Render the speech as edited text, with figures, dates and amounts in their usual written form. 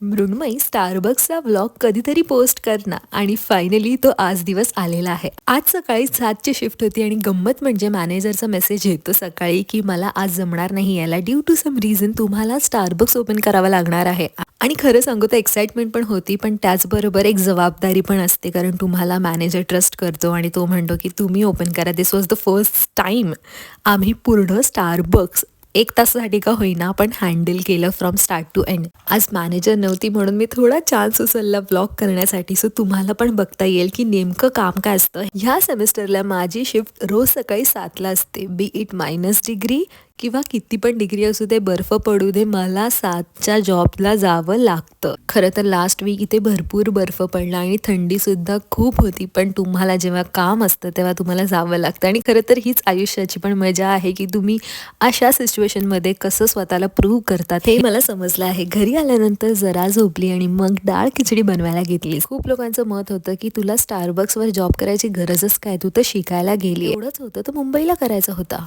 Mrinmayi स्टारबक्सचा vlog कधीतरी post करणार आणि फायनली तो आज दिवस आलेला आहे. आज सकाळी 7ची शिफ्ट होती आणि गंमत म्हणजे मॅनेजरचा मेसेज येतो सकाळी की मला आज जमणार नाही यायला, ड्यू टू सम रिझन तुम्हाला स्टारबक्स ओपन करावा लागणार आहे. आणि खरं सांगू तर एक्साइटमेंट पण होती, पण त्याचबरोबर एक जबाबदारी पण असते, कारण तुम्हाला मॅनेजर ट्रस्ट करतो आणि तो म्हणतो की तुम्ही ओपन करा. दिस वॉज द फर्स्ट टाइम आम्ही पूर्ण स्टारबक्स 1 तासासाठी का होईना पण हँडल केलं फ्रॉम स्टार्ट टू एंड. आज मॅनेजर नव्हती म्हणून मी थोडा चान्स उचलला ब्लॉग करण्यासाठी, सो तुम्हाला पण बघता येईल की नेमकं काम काय असतं. ह्या सेमिस्टरला माझी शिफ्ट रोज सकाळी 7ला असते. बी इट -डिग्री किंवा किती पण डिग्री असू दे, बर्फ पडू दे, मला 7च्या जॉबला जावं लागतं. खरं तर लास्ट वीक इथे भरपूर बर्फ पडला आणि थंडीसुद्धा खूप होती, पण तुम्हाला जेव्हा काम असतं तेव्हा तुम्हाला जावं लागतं. आणि खरं तर हीच आयुष्याची पण मजा आहे की तुम्ही अशा सिच्युएशनमध्ये कसं स्वतःला प्रूव्ह करतात हे मला समजलं आहे. घरी आल्यानंतर जरा झोपली आणि मग डाळ खिचडी बनवायला घेतली. खूप लोकांचं मत होतं की तुला स्टारबक्सवर जॉब करायची गरजच काय, तू तर शिकायला गेली. एवढंच होतं तर मुंबईला करायचं होता.